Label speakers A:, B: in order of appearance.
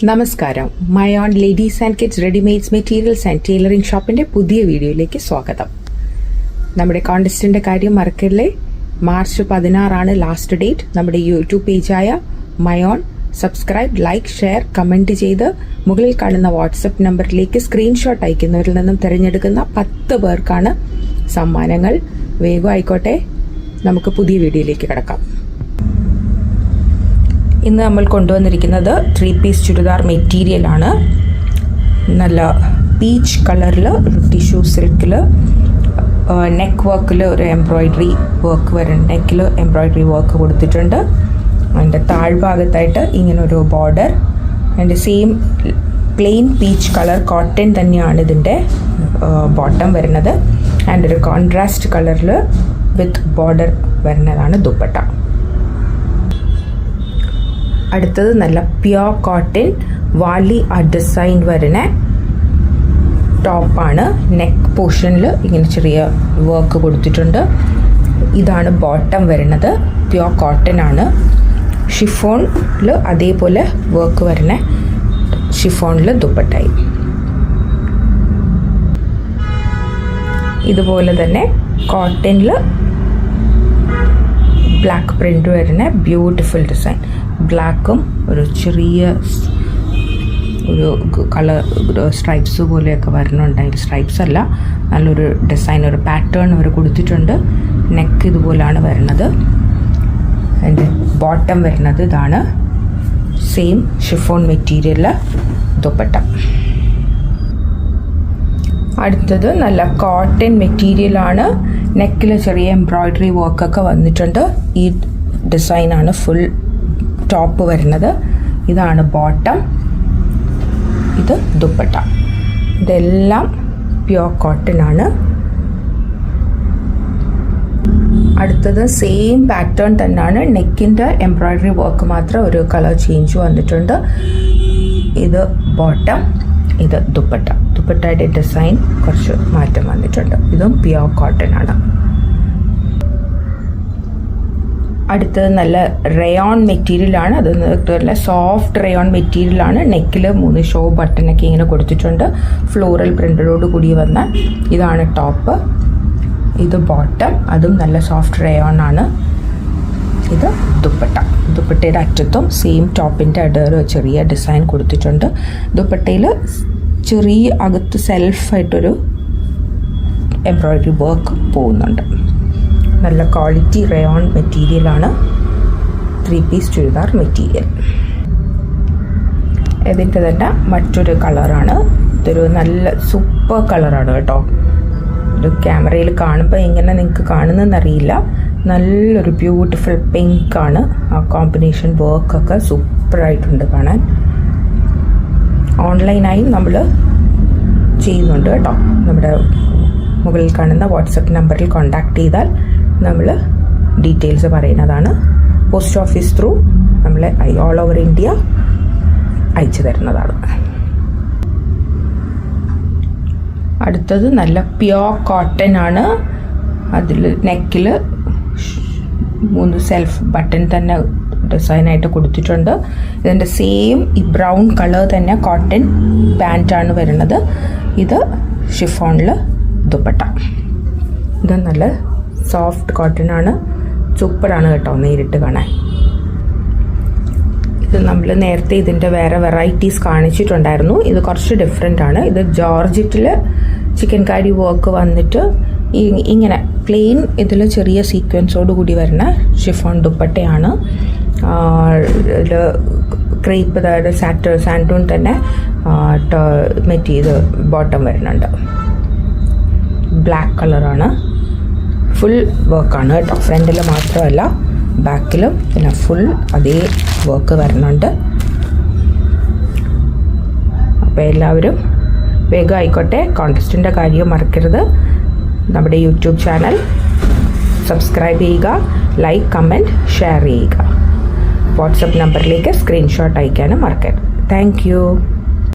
A: നമസ്കാരം. Mayon ladies and kids readymades materials and tailoring ഷോപ്പിന്റെ പുതിയ വീഡിയോയിലേക്ക് സ്വാഗതം. നമ്മുടെ കോൺടെസ്റ്റിന്റെ കാര്യം മറക്കല്ലേ. March 16 last date. നമ്മുടെ യൂട്യൂബ് പേജായ Mayon subscribe, like, share, comment ചെയ്ത് മുകളിൽ കാണുന്ന വാട്സപ്പ് നമ്പറിലേക്ക് സ്ക്രീൻഷോട്ട് അയക്കുന്നവരിൽ നിന്നും തിരഞ്ഞെടുക്കുന്ന 10 പേർക്കാണ് സമ്മാനങ്ങൾ. വേഗം ആയിക്കോട്ടെ, നമുക്ക് പുതിയ വീഡിയോയിലേക്ക് കടക്കാം. ഇന്ന് നമ്മൾ കൊണ്ടുവന്നിരിക്കുന്നത് 3 പീസ് ചുരിദാർ മെറ്റീരിയലാണ്. നല്ല പീച്ച് കളറിൽ ഒരു ടിഷ്യൂ സിൽക്കിൽ നെക്ക് വർക്കിൽ ഒരു എംബ്രോയിഡറി വർക്ക് വരുന്നുണ്ട്. നെക്കിൽ എംബ്രോയിഡറി വർക്ക് കൊടുത്തിട്ടുണ്ട്. അതിൻ്റെ താഴ്ഭാഗത്തായിട്ട് ഇങ്ങനൊരു ബോർഡർ. അതിൻ്റെ same plain peach colour cotton തന്നെയാണ് ഇതിൻ്റെ ബോട്ടം വരുന്നത്. ആൻഡ് ഒരു കോൺട്രാസ്റ്റ് കളറിൽ വിത്ത് ബോർഡർ വരുന്നതാണ് ദുപ്പട്ട. അടുത്തത് നല്ല പ്യോർ കോട്ടൺ വാലി ആ ഡിസൈൻ വരുന്ന ടോപ്പാണ്. നെക്ക് പോർഷനിൽ ഇങ്ങനെ ചെറിയ വർക്ക് കൊടുത്തിട്ടുണ്ട്. ഇതാണ് ബോട്ടം വരുന്നത്. പ്യോർ കോട്ടൺ ആണ്. ഷിഫോണിൽ അതേപോലെ വർക്ക് വരുന്ന ഷിഫോണിൽ ദുപ്പട്ടായി. ഇതുപോലെ തന്നെ കോട്ടണിൽ ബ്ലാക്ക് പ്രിൻ്റ് വരുന്ന ബ്യൂട്ടിഫുൾ ഡിസൈൻ. ബ്ലാക്കും ഒരു ചെറിയ ഒരു കളർ സ്ട്രൈപ്സ് പോലെയൊക്കെ വരുന്നുണ്ട്. അതിൽ സ്ട്രൈപ്സ് അല്ല, നല്ലൊരു ഡിസൈൻ, ഒരു പാറ്റേൺ അവർ കൊടുത്തിട്ടുണ്ട്. നെക്ക് ഇതുപോലാണ് വരുന്നത്. അതിൻ്റെ ബോട്ടം വരുന്നത് ഇതാണ്. Same chiffon material dupatta. അടുത്തത് നല്ല കോട്ടൺ മെറ്റീരിയലാണ്. നെക്കിൽ ചെറിയ എംബ്രോയിഡറി വർക്കൊക്കെ വന്നിട്ടുണ്ട്. ഈ ഡിസൈനാണ് ഫുൾ ടോപ്പ് വരുന്നത്. ഇതാണ് ബോട്ടം, ഇത് ദുപ്പട്ട. ഇതെല്ലാം പ്യോർ കോട്ടൺ ആണ്. അടുത്തത് സെയിം പാറ്റേൺ തന്നെയാണ്. നെക്കിൻ്റെ എംബ്രോയിഡറി വർക്ക് മാത്രം ഒരു കളർ ചേഞ്ച് വന്നിട്ടുണ്ട്. ഇത് ബോട്ടം, ഇത് ദുപ്പട്ട. ദുപ്പട്ടയുടെ ഡിസൈൻ കുറച്ച് മാറ്റം വന്നിട്ടുണ്ട്. ഇതും പ്യോർ കോട്ടൺ ആണ്. അടുത്തത് നല്ല റയോൺ മെറ്റീരിയലാണ്. അത് നല്ല സോഫ്റ്റ് റയോൺ മെറ്റീരിയലാണ്. നെക്കിൽ 3 ഷോ ബട്ടണൊക്കെ ഇങ്ങനെ കൊടുത്തിട്ടുണ്ട്. ഫ്ലോറൽ പ്രിൻ്ററോട് കൂടി വന്ന ഇതാണ് ടോപ്പ്, ഇത് ബോട്ടം. അതും നല്ല സോഫ്റ്റ് റയോൺ ആണ്. ഇത് ദുപ്പട്ട. ദുപ്പട്ടയുടെ അറ്റത്തും സെയിം ടോപ്പിൻ്റെ ഇടയിൽ ചെറിയ ഡിസൈൻ കൊടുത്തിട്ടുണ്ട്. ദുപ്പട്ടയിൽ ചെറിയ അകത്ത് സെൽഫായിട്ടൊരു എംബ്രോയിഡറി വർക്ക് പോകുന്നുണ്ട്. നല്ല ക്വാളിറ്റി റയോൺ മെറ്റീരിയലാണ്. 3 പീസ് ചുരിദാർ മെറ്റീരിയൽ. ഇതിൻ്റെ തന്നെ മറ്റൊരു കളറാണ്. ഇതൊരു നല്ല സൂപ്പർ കളറാണ് കേട്ടോ. ഒരു ക്യാമറയിൽ കാണുമ്പോൾ എങ്ങനെ നിങ്ങൾക്ക് കാണുന്നതെന്നറിയില്ല. നല്ലൊരു ബ്യൂട്ടിഫുൾ പിങ്ക് ആണ്. ആ കോമ്പിനേഷൻ വർക്കൊക്കെ സൂപ്പറായിട്ടുണ്ട് കാണാൻ. ഓൺലൈനായി നമ്മൾ ചെയ്യുന്നുണ്ട് കേട്ടോ. നമ്മുടെ മുകളിൽ കാണുന്ന വാട്സപ്പ് നമ്പറിൽ കോൺടാക്ട് ചെയ്താൽ നമ്മൾ ഡീറ്റെയിൽസ് പറയുന്നതാണ്. പോസ്റ്റ് ഓഫീസ് ത്രൂ നമ്മൾ ഓൾ ഓവർ ഇന്ത്യ അയച്ചു തരുന്നതാണ്. അടുത്തത് നല്ല പ്യോർ കോട്ടൺ ആണ്. അതിൽ നെക്കിൽ 3 സെൽഫ് ബട്ടൺ തന്നെ ഡിസൈനായിട്ട് കൊടുത്തിട്ടുണ്ട്. ഇതിൻ്റെ സെയിം ഈ ബ്രൗൺ കളർ തന്നെ കോട്ടൺ പാൻറ്റാണ് വരുന്നത്. ഇത് ഷിഫോണിൽ ദുപ്പട്ട. ഇത് നല്ല സോഫ്റ്റ് കോട്ടൺ ആണ്. സൂപ്പറാണ് കേട്ടോ നേരിട്ട് കാണാൻ. ഇത് നമ്മൾ നേരത്തെ ഇതിൻ്റെ വേറെ വെറൈറ്റീസ് കാണിച്ചിട്ടുണ്ടായിരുന്നു. ഇത് കുറച്ച് ഡിഫറെൻ്റ് ആണ്. ഇത് ജോർജറ്റിൽ ചിക്കൻ കാരി വർക്ക് വന്നിട്ട് ഇങ്ങനെ പ്ലെയിൻ ഇതിൽ ചെറിയ സീക്വൻസോട് കൂടി വരുന്ന ഷിഫോൺ ദുപ്പട്ടയാണ്. ക്രേപ്പ്, അതായത് സാൻഡൂൺ തന്നെ മെറ്റീരിയൽ ബോട്ടം വരുന്നുണ്ട്. ബ്ലാക്ക് കളറാണ്. ഫുൾ വർക്കാണ് കേട്ടോ. ഫ്രണ്ടിൽ മാത്രമല്ല ബാക്കിലും പിന്നെ ഫുൾ അതേ വർക്ക് വരുന്നുണ്ട്. അപ്പോൾ എല്ലാവരും വേഗം ആയിക്കോട്ടെ. കോൺടെസ്റ്റിൻ്റെ കാര്യം മറക്കരുത്. നമ്മുടെ യൂട്യൂബ് ചാനൽ സബ്സ്ക്രൈബ് ചെയ്യുക, ലൈക്ക്, കമൻറ്റ്, ഷെയർ ചെയ്യുക. വാട്സപ്പ് നമ്പറിലേക്ക് സ്ക്രീൻഷോട്ട് അയക്കാനും മറക്കരുത്. Thank you.